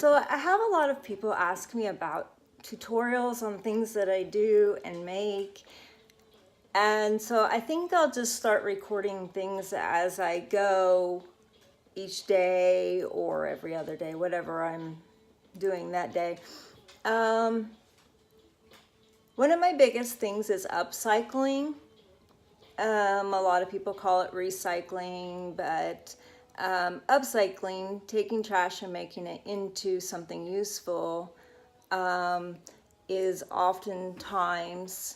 So I have a lot of people ask me about tutorials on things that I do and make. And so I think I'll just start recording things as I go each day or every other day, whatever I'm doing that day. One of my biggest things is upcycling. A lot of people call it recycling, but upcycling, taking trash and making it into something useful, is oftentimes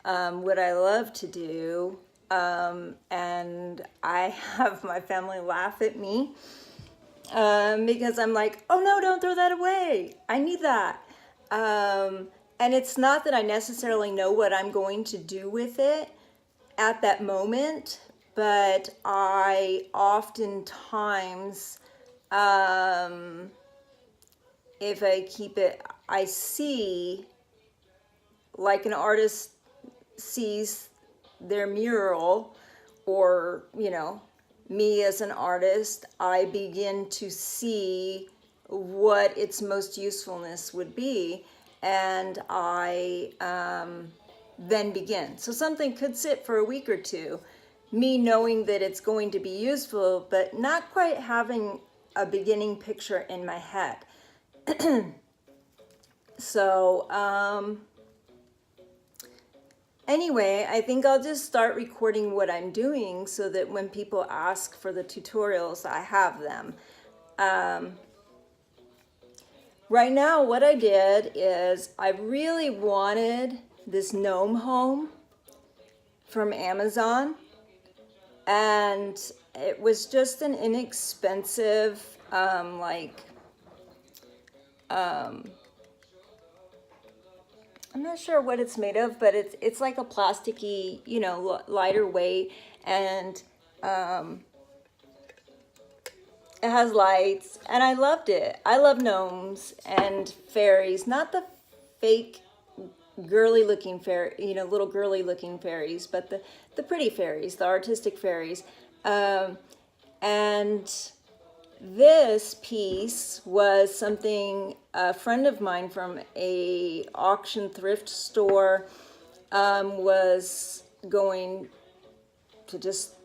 what I love to do. And I have my family laugh at me because I'm like, oh no, don't throw that away. I need that. And it's not that I necessarily know what I'm going to do with it at that moment, but I oftentimes, if I keep it, I see, like an artist sees their mural, or, you know, me as an artist, I begin to see what its most usefulness would be, and I then begin. So something could sit for a week or two, me knowing that it's going to be useful, but not quite having a beginning picture in my head. So, anyway, I think I'll just start recording what I'm doing so that when people ask for the tutorials, I have them. Right now, what I did is I really wanted this gnome home from Amazon, and it was just an inexpensive, I'm not sure what it's made of, but it's like a plasticky, you know, lighter weight, and it has lights, and I loved it. I love gnomes and fairies, not the fake girly looking fairy, you know, little girly looking fairies, but the pretty fairies, the artistic fairies. And this piece was something a friend of mine from a auction thrift store was going to just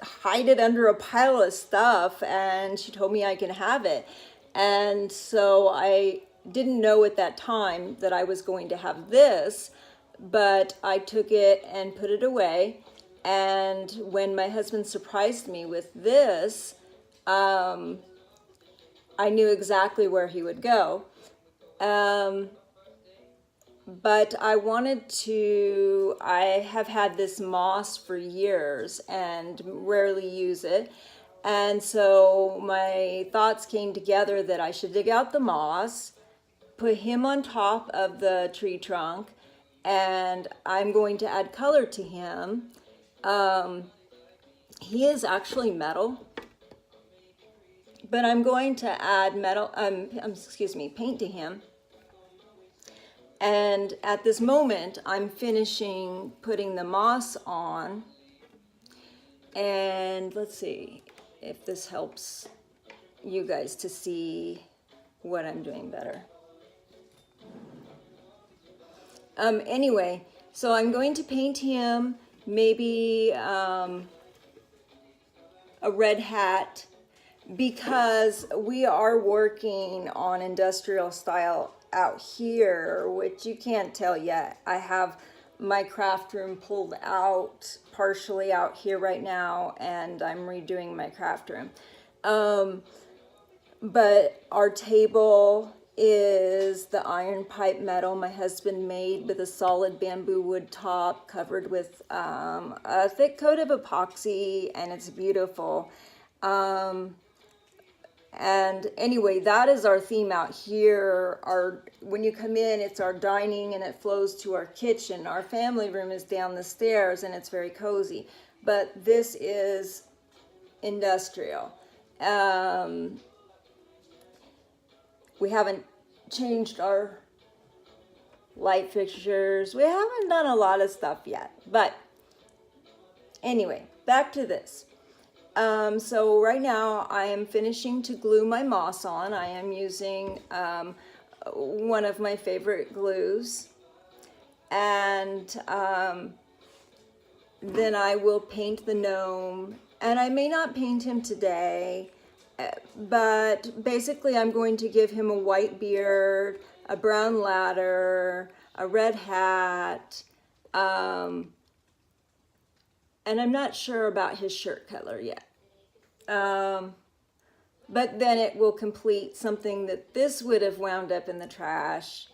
hide it under a pile of stuff, and she told me I can have it. And so I didn't know at that time that I was going to have this, but I took it and put it away. And when my husband surprised me with this, I knew exactly where he would go. But I have had this moss for years and rarely use it. And so my thoughts came together that I should dig out the moss, put him on top of the tree trunk, and I'm going to add color to him. He is actually metal, but I'm going to add paint to him. And at this moment, I'm finishing putting the moss on. And let's see if this helps you guys to see what I'm doing better. Anyway, so I'm going to paint him maybe a red hat, because we are working on industrial style out here, which you can't tell yet. I have my craft room pulled out, partially out here right now, and I'm redoing my craft room. But our table is the iron pipe metal my husband made with a solid bamboo wood top covered with a thick coat of epoxy, and it's beautiful. And anyway, that is our theme out here. When you come in, it's our dining, and it flows to our kitchen. Our family room is down the stairs, and it's very cozy. But this is industrial. We haven't changed our light fixtures. We haven't done a lot of stuff yet. But anyway, back to this. So right now I am finishing to glue my moss on. I am using one of my favorite glues, and then I will paint the gnome, and I may not paint him today, but basically I'm going to give him a white beard, a brown ladder, a red hat, and I'm not sure about his shirt color yet. But then it will complete something that this would have wound up in the trash,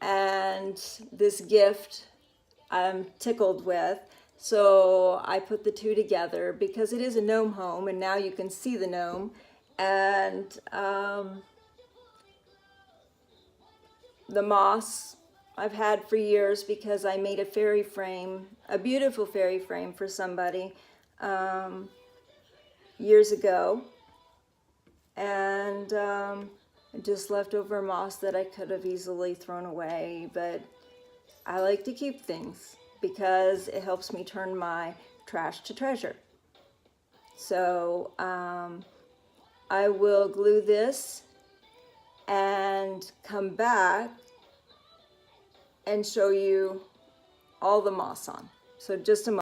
and this gift I'm tickled with. So I put the two together because it is a gnome home, and now you can see the gnome. And the moss I've had for years because I made a fairy frame, a beautiful fairy frame for somebody years ago. And just leftover moss that I could have easily thrown away, but I like to keep things because it helps me turn my trash to treasure. So I will glue this and come back and show you all the moss on. So just a moment.